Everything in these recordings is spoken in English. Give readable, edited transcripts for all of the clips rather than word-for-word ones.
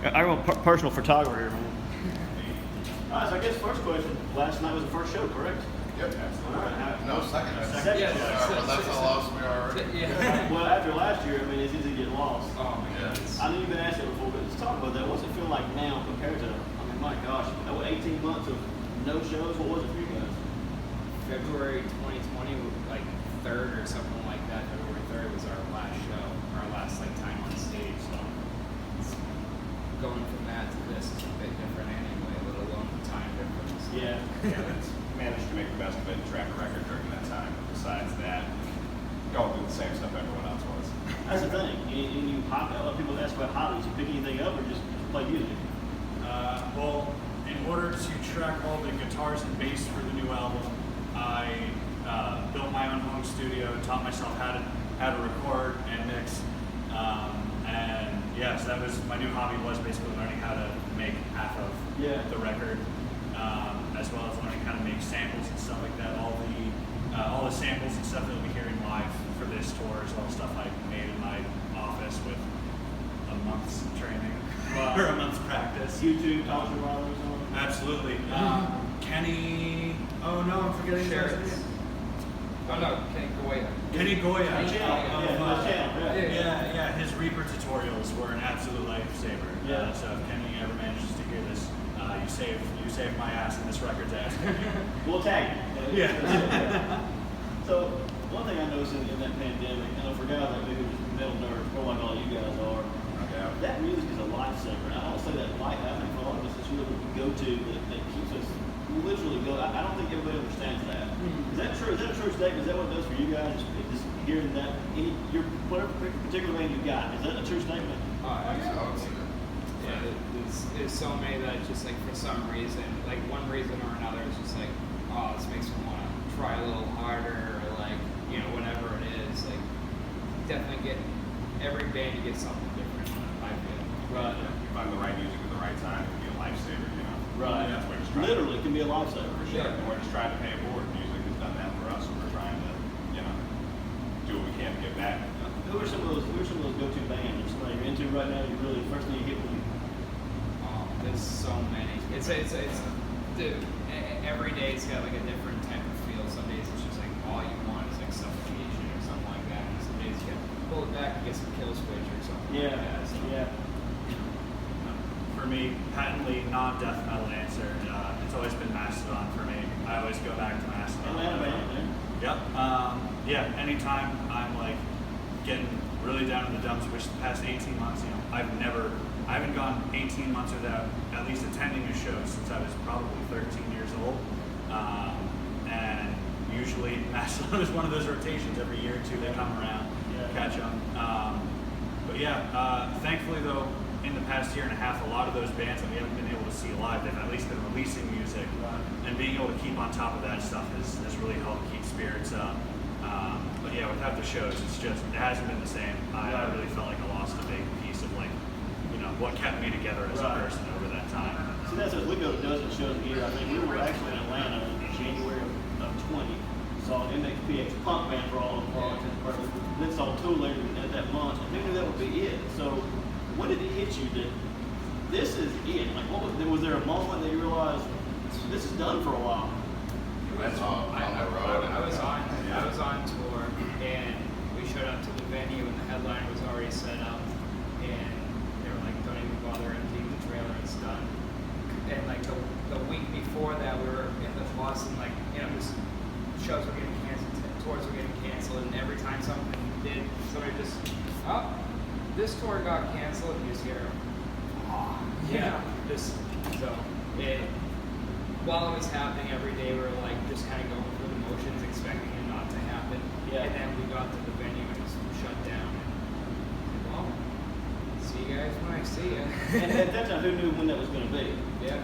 I want personal photographer here, man. All right, so I guess first question. Last night was the first show, correct? Yep. All right. No, second. Second. Yeah, Well, that's how lost we are already. Yeah. Well, after last year, I mean, it's easy to get lost. Oh my goodness. I know you've been asked that before, but let's talk about that. What's it feel like now compared to, I mean, my gosh, 18 months of no shows? What was it for you guys? February 2020, like 3rd or something like that. February 3rd was our last show, our last like time on stage. So it's going from that to this is a bit different anyway, let alone the time difference. Yeah. It's managed to make the best of it and track a record during that time. Besides that, going through the same stuff everyone else was. That's the thing. And you pop out. A lot of people ask about hobbies. You pick anything up or just play music? Well, in order to track all the guitars and bass for the new album, I built my own home studio, taught myself how to record and mix, and yes, that was my new hobby, was basically learning how to make half of the record, as well as learning how to make samples and stuff like that. All the samples and stuff that we'll be hearing live for this tour is all stuff I made in my office with a month's training or a month's practice. YouTube, Thompson Brothers, Absolutely. Kenny. Oh no, I'm forgetting his last name. Oh no, Kenny Goya. Kenny Goya. Yeah. Yeah. His Reaper tutorials were an absolute lifesaver. Yeah. So if Kenny ever manages to hear this, you saved my ass and this record's ass. We'll tag you. Yeah. So one thing I noticed in that pandemic, and for guys like me who are metal nerds, or like all you guys are, that music is a lifesaver. And I don't say that lightly. I think for a lot of us, it's really what we go to that keeps us literally going. I don't think everybody understands that. Is that true? Is that a true statement? Is that what it does for you guys? Just hearing that, your whatever particular band you got, is that a true statement? Yeah, there's so many that just like for some reason, like one reason or another, it's just like, oh, this makes me want to try a little harder, or like, whatever it is. Like, definitely get every band, you get something different. I feel. Right. You find the right music at the right time, it can be a lifesaver, Right. That's what we're just trying Literally, it can be a lifesaver. for sure. And we're just trying to pay it forward. Music has done that for us, and we're trying to, do what we can to get back. Who are some of those go-to bands or somebody you're into right now? You really first thing you get when you. Oh, there's so many. It's dude. Every day it's got like a different type of feel. Some days it's just like all you want is like suffocation or something like that. And some days you can pull it back and get some kill switch or something like that. So, For me, patently non-death metal answer. It's always been Mastodon for me. I always go back to Mastodon. Atlanta band, Yep. Anytime I'm like getting really down in the dumps, which the past 18 months, I haven't gone 18 months without at least attending a show since I was probably 13 years old. And usually Mastodon is one of those rotations every year or two. They come around, catch them. Thankfully though, in the past year and a half, a lot of those bands that we haven't been able to see live, they've at least been releasing music, and being able to keep on top of that stuff has really helped keep spirits up. Without the shows, it hasn't been the same. I really felt like I lost a big piece of what kept me together as a person over that time. See, that's as we go to dozen shows a year. I think we were actually in Atlanta in January of 20. Saw MXPX punk band for all of them. Then saw Tool later that month, and we knew that would be it. So, when did it hit you that this is it? Like, was there a moment that you realized this is done for a while? That's all on the road. I was on tour, and we showed up to the venue, and the headline was already set up, and they were like, "Don't even bother emptying the trailer; it's done." And like the week before that, we were in the Boston, shows were getting canceled, tours were getting canceled, and every time somebody just, this tour got canceled, and you just hear, while it was happening every day, we were like just kind of going through the motions, expecting it not to happen. And then we got to the venue and it was shut down. And, well, see you guys when I see you. And at that time, who knew when that was going to be? Yeah.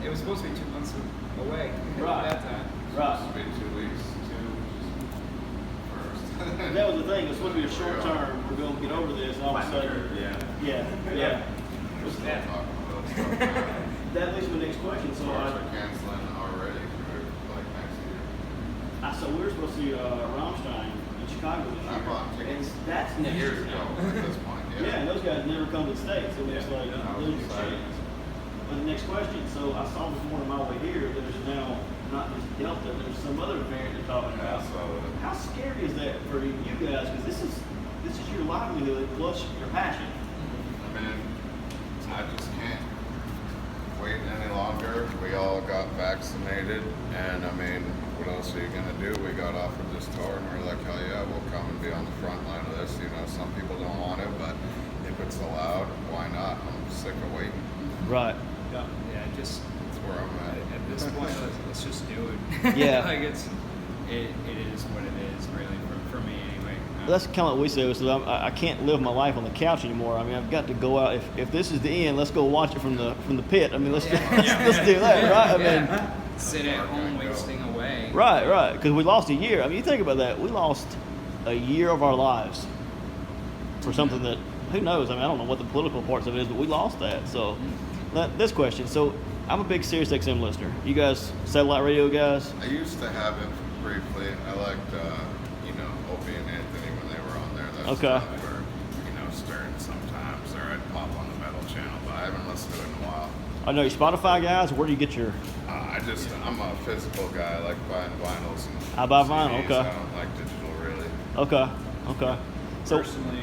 It was supposed to be 2 months away. Right. At that time. Right. It's been 2 weeks, first. That was the thing. It was supposed to be a short term. We're going to get over this, and all of a sudden, We're still talking about stuff. That leads to the next question. So, Tours are canceling already for next year. So we were supposed to see Rammstein in Chicago this year. I bought tickets That's next years year ago now. at this point. Yeah, and those guys never come to the States, so it's like, Yeah. lose your chance. But the next question, so I saw this morning on my way here, there's now not just Delta, there's some other variant they're talking Yeah, about. so How scary is that for you guys? Because this is your livelihood plus your passion. I mean, I just can't wait any longer. We all got vaccinated, and I mean, what else are you gonna do? We got offered this tour, and we're like, hell yeah, we'll come and be on the front line of this. You know, some people don't want it, but if it's allowed, why not? I'm sick of waiting. Right. Yeah, just That's where I'm at. at this point, let's just do it. Yeah. Like it is what it is, really, for me anyway. Well, that's kind of what we say. So I can't live my life on the couch anymore. I mean, I've got to go out. If this is the end, let's go watch it from the pit. I mean, let's do that, right? I mean, sit at home wasting away. right. Because we lost a year. I mean, you think about that. We lost a year of our lives for something that, who knows? I mean, I don't know what the political parts of it is, but we lost that. So, this question. So, I'm a big Sirius XM listener. You guys, satellite radio guys? I used to have it briefly. I liked, Opie and Anthony when they were on there. That's Okay. where, Stern sometimes, or I'd pop on the metal channel, but I haven't listened to it in a while. I know you Spotify guys. Where do you get your? I'm a physical guy. I like buying vinyls. And I buy vinyl, CDs. okay. I don't like digital really. Okay. So, Personally,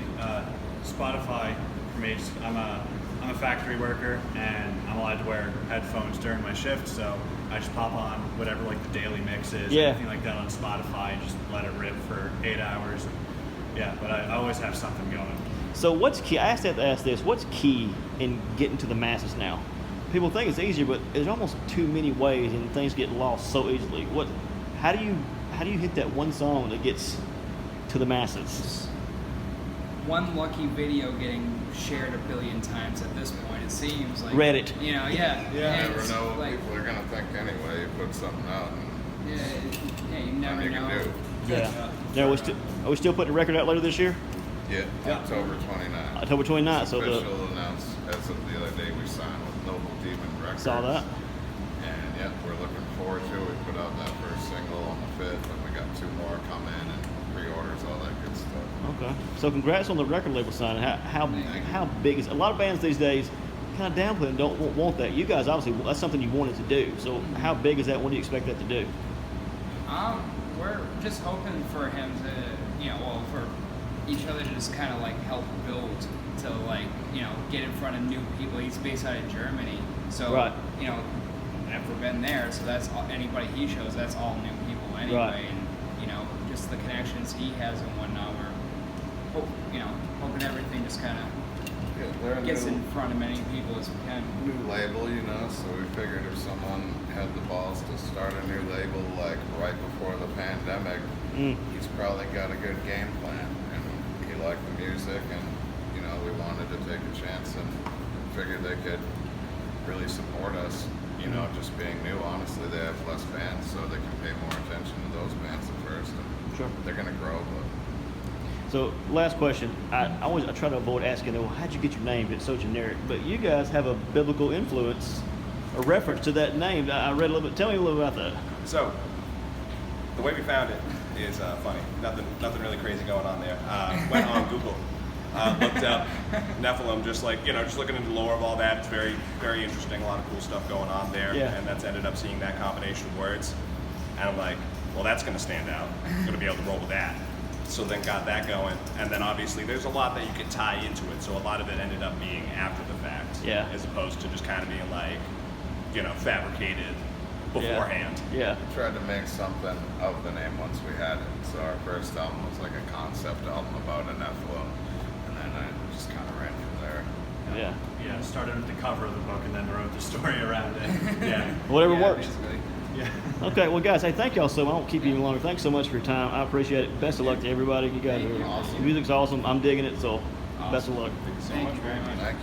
Spotify for me, I'm a factory worker, and I'm allowed to wear headphones during my shift, so I just pop on whatever like the daily mix is, Yeah. anything like that on Spotify, and just let it rip for 8 hours. Yeah, but I always have something going. So what's key? I have to ask this. What's key in getting to the masses now? People think it's easier, but there's almost too many ways, and things get lost so easily. How do you hit that one song that gets to the masses? One lucky video getting shared 1 billion times at this point. It seems like Reddit. Yeah. You And never it's know what like, people are gonna think anyway. You put something out, and you never nothing you know. can do. Yeah. Now are we still putting the record out later this year? Yeah, October 29th. October 29th. So Official announced as of the other day we signed with Noble Demon Records. Saw that. And yeah, we're looking forward to it. We put out that first single on the 5th, and we got 2 more coming and pre-orders, all that good stuff. Okay. So congrats on the record label signing. How big is a lot of bands these days kind of downplay and don't want that. You guys obviously that's something you wanted to do. So how big is that? What do you expect that to do? We're just hoping for him to, for each other to just kind of like help build to like, get in front of new people. He's based out of Germany, so Right. Never been there, so that's anybody he shows. That's all new people anyway, Right. and just the connections he has and whatnot. We're hoping everything just kind of Yeah, they're a gets new, in front of many people as we can. new label, so we figured if someone had the balls to start a new label like right before the pandemic, he's probably got a good game plan, and he liked the music, and we wanted to take a chance and figured they could really support us. Just being new, honestly, they have less fans, so they can pay more attention to those bands at first, and Sure. they're gonna grow. But So last question. I try to avoid asking, well, how'd you get your name? It's so generic. But you guys have a biblical influence, a reference to that name. I read a little bit. Tell me a little about that. So, the way we found it is funny. Nothing really crazy going on there. Went on Google, looked up Nephilim, just looking into the lore of all that. It's very, very interesting. A lot of cool stuff going on there. Yeah. And that's ended up seeing that combination of words. And I'm like, well, that's going to stand out. I'm going to be able to roll with that. So then got that going. And then obviously there's a lot that you could tie into it. So a lot of it ended up being after the fact. Yeah. As opposed to just kind of being like, fabricated beforehand. Yeah. we tried to make something of the name once we had it. So our first album was like a concept album about a Nephilim, and then I just kind of ran from there. Yeah. Yeah, started with the cover of the book and then wrote the story around it. Yeah. Whatever works. Basically. Yeah. Okay, well, guys, hey, thank y'all so much. I won't keep you any longer. Thanks so much for your time. I appreciate it. Best of luck to everybody. You guys are Awesome. The music's awesome. I'm digging it, so best of luck. Thank you very much. Thank you.